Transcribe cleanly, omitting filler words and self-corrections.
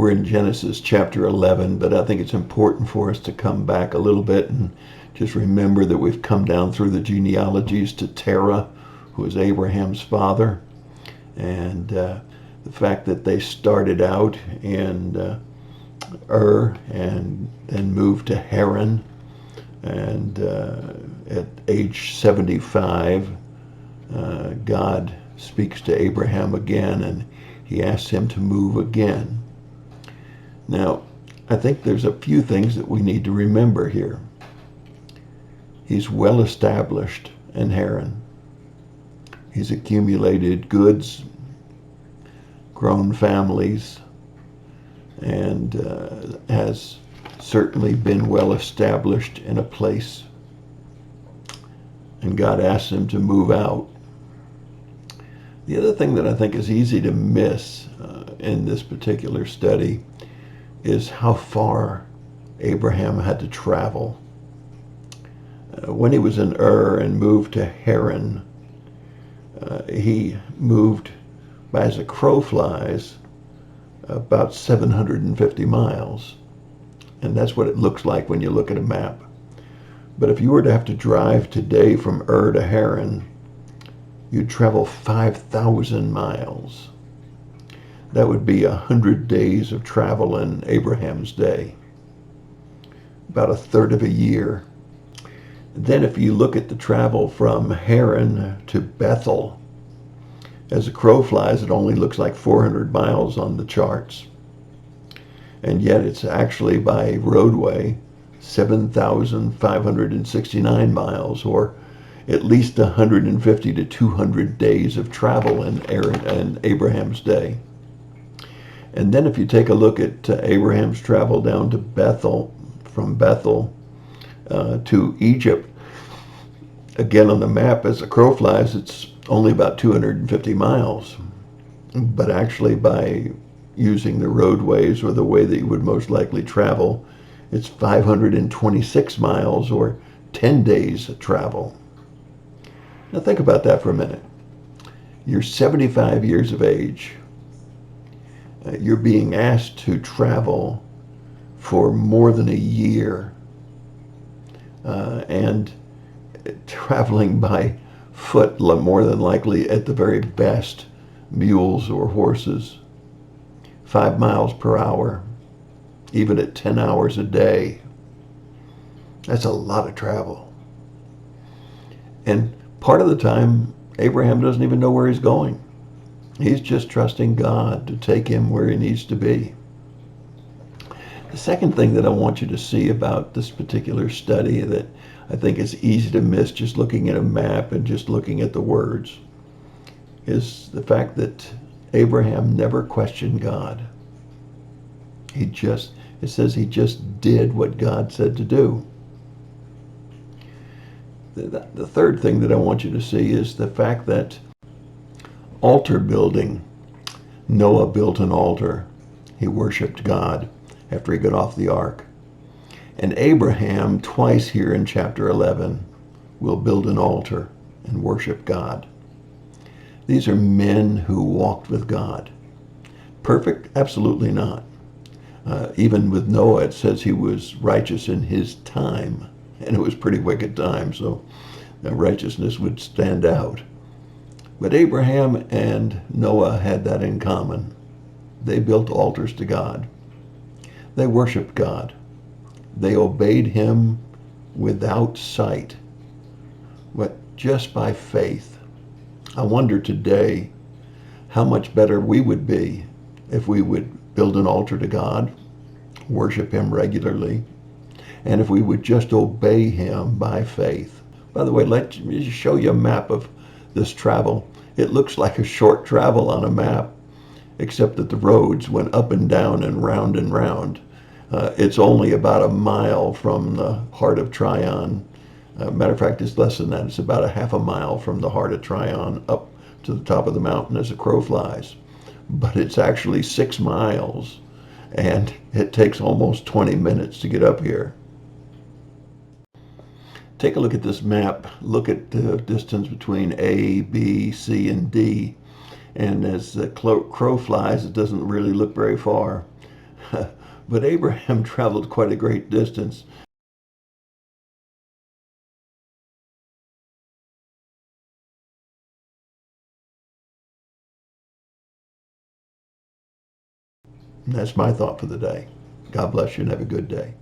We're in Genesis chapter 11, but I think it's important for us to come back a little bit and just remember that we've come down through the genealogies to Terah, who is Abraham's father, and the fact that they started out in Ur and then moved to Haran, and at age 75, God speaks to Abraham again, and he asks him to move again. Now, I think there's a few things that we need to remember here. He's well established in Haran. He's accumulated goods, grown families, and has certainly been well established in a place. And God asks him to move out. The other thing that I think is easy to miss in this particular study is how far Abraham had to travel. When he was in Ur and moved to Haran, he moved, by as a crow flies, about 750 miles. And that's what it looks like when you look at a map. But if you were to have to drive today from Ur to Haran, you'd travel 5,000 miles. That would be 100 days of travel in Abraham's day, about a third of a year. Then if you look at the travel from Haran to Bethel, as a crow flies, it only looks like 400 miles on the charts. And yet it's actually by roadway 7,569 miles, or at least 150 to 200 days of travel in Abraham's day. And then if you take a look at Abraham's travel down to Bethel, from Bethel to Egypt, again on the map, as the crow flies, it's only about 250 miles. But actually, by using the roadways or the way that you would most likely travel, it's 526 miles, or 10 days of travel. Now think about that for a minute. You're 75 years of age. You're being asked to travel for more than a year, and traveling by foot, more than likely, at the very best, mules or horses, 5 miles per hour, even at 10 hours a day. That's a lot of travel. And part of the time, Abraham doesn't even know where he's going. He's just trusting God to take him where he needs to be. The second thing that I want you to see about this particular study that I think is easy to miss just looking at a map and just looking at the words is the fact that Abraham never questioned God. It says he just did what God said to do. The third thing that I want you to see is the fact that altar building. Noah built an altar. He worshiped God after he got off the ark. And Abraham, twice here in chapter 11, will build an altar and worship God. These are men who walked with God. Perfect? Absolutely not. Even with Noah, it says he was righteous in his time, and it was pretty wicked time, so righteousness would stand out. But Abraham and Noah had that in common. They built altars to God. They worshiped God. They obeyed him without sight, but just by faith. I wonder today how much better we would be if we would build an altar to God, worship him regularly, and if we would just obey him by faith. By the way, let me show you a map of this travel. It looks like a short travel on a map, except that the roads went up and down and round and round. It's only about a mile from the heart of Tryon. Matter of fact, it's less than that. It's about a half a mile from the heart of Tryon up to the top of the mountain as a crow flies. But it's actually 6 miles, and it takes almost 20 minutes to get up here. Take a look at this map. Look at the distance between A, B, C, and D. And as the crow flies, it doesn't really look very far. But Abraham traveled quite a great distance. And that's my thought for the day. God bless you and have a good day.